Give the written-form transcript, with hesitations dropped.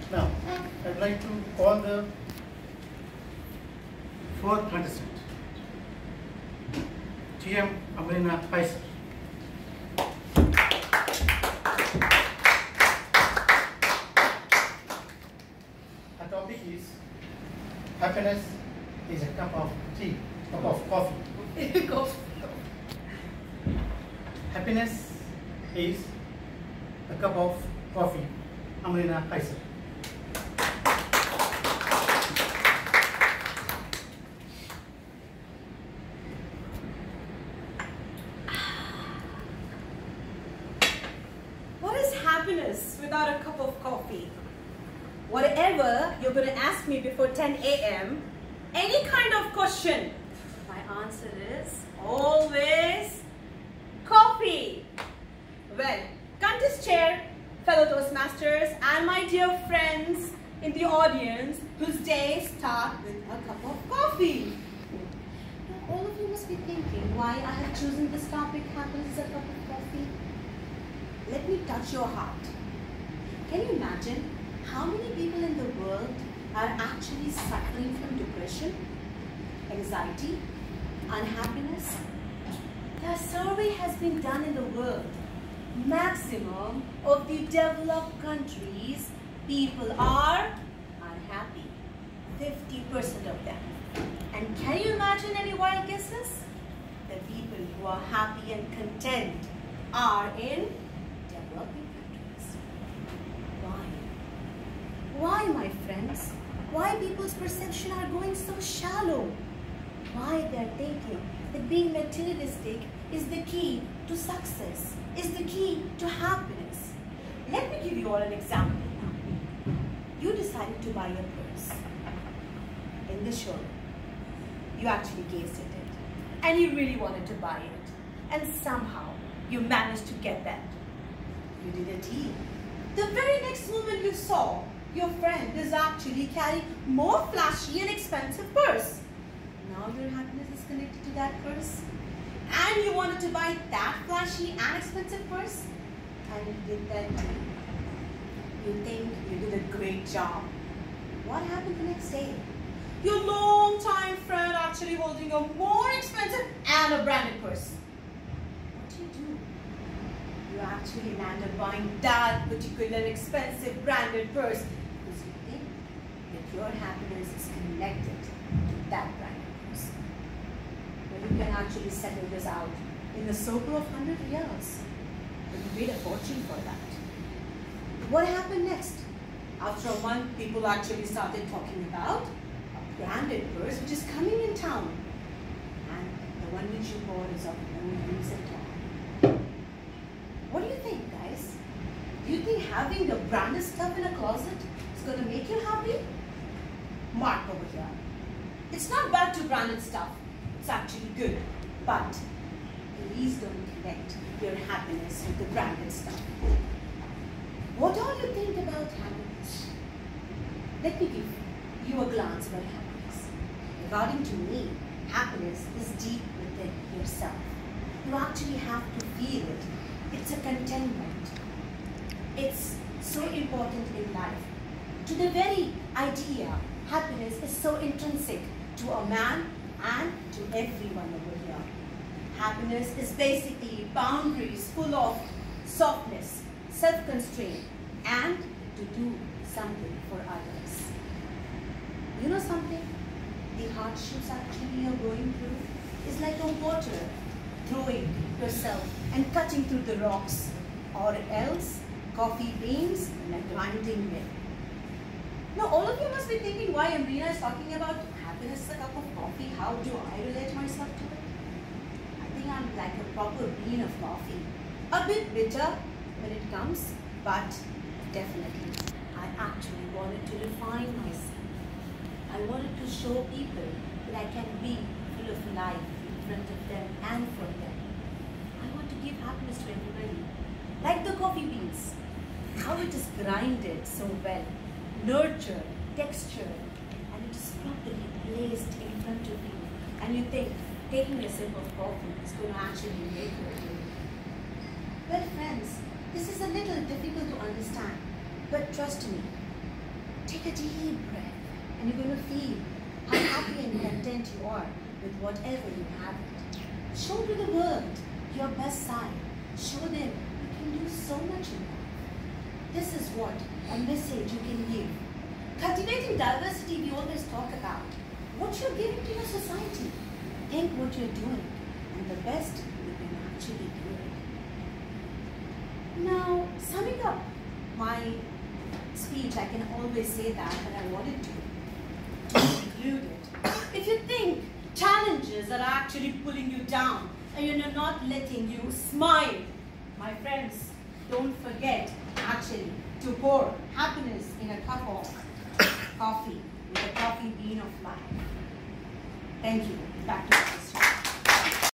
Now, I'd like to call the fourth contestant, TM Amrina. Sir. Our topic is happiness is a cup of tea, cup of coffee. Happiness is a cup of coffee. Amrina. Sir. Happiness without a cup of coffee? Whatever you're going to ask me before 10 a.m., any kind of question, my answer is always coffee. Well, contest chair, fellow Toastmasters, and my dear friends in the audience whose day start with a cup of coffee. Now, all of you must be thinking why I have chosen this topic, happiness is a cup of coffee. Let me touch your heart. Can you imagine how many people in the world are actually suffering from depression, anxiety, unhappiness? A survey has been done in the world. Maximum of the developed countries, people are unhappy. 50% of them. And can you imagine any wild guesses? The people who are happy and content are in developing countries. Why? Why, my friends? Why people's perception are going so shallow? Why they're thinking that being materialistic is the key to success, is the key to happiness. Let me give you all an example now. You decided to buy a purse in the showroom. You actually gazed at it and you really wanted to buy it, and somehow you managed to get that. You did a deal. The very next moment you saw your friend is actually carrying more flashy and expensive purse. Now your happiness is connected to that purse, and you wanted to buy that flashy and expensive purse, and you did that deal. You think you did a great job. What happened the next day? Your long-time friend actually holding a more expensive and a branded purse. What do? You actually land up buying that particular expensive branded purse because you think that your happiness is connected to that branded purse. But you can actually settle this out in a circle of 100 years. But you paid a fortune for that. What happened next? After a month, people actually started talking about a branded purse which is coming in town. And the one which you bought is of no use at all. What do you think, guys? Do you think having the branded stuff in a closet is going to make you happy? Mark over here. It's not bad to branded stuff. It's actually good. But please don't connect your happiness with the branded stuff. What all you think about happiness? Let me give you a glance about happiness. According to me, happiness is deep within yourself. You actually have to feel it. It's a contentment. It's so important in life. To the very idea, happiness is so intrinsic to a man and to everyone over here. Happiness is basically boundaries full of softness, self-constraint, and to do something for others. You know something? The hardships actually you're going through is like a water throwing yourself and cutting through the rocks, or else coffee beans and a grinding mill. Now all of you must be thinking why Amrina is talking about happiness is a cup of coffee. How do I relate myself to it? I think I'm like a proper bean of coffee. A bit bitter when it comes, but definitely I actually wanted to refine myself. I wanted to show people that I can be full of life in front of them and for them. I want to give happiness to everybody. Like the coffee beans, how it is grinded so well, nurtured, textured, and it is properly placed in front of you. And you think taking a sip of coffee is going to actually make your day. Well, friends, this is a little difficult to understand, but trust me, Take a deep breath, and you're going to feel how happy and content you are with whatever you have. Show to the world your best side. Show them you can do so much in life. This is what a message you can give. Cultivating diversity we always talk about. What you're giving to your society. Think what you're doing and the best you can actually do it. Now, summing up my speech, I can always say that, but I wanted to conclude it. If you think challenges are actually pulling you down and you're not letting you smile, my friends, don't forget actually to pour happiness in a cup of coffee with a coffee bean of life. Thank you. Back to you.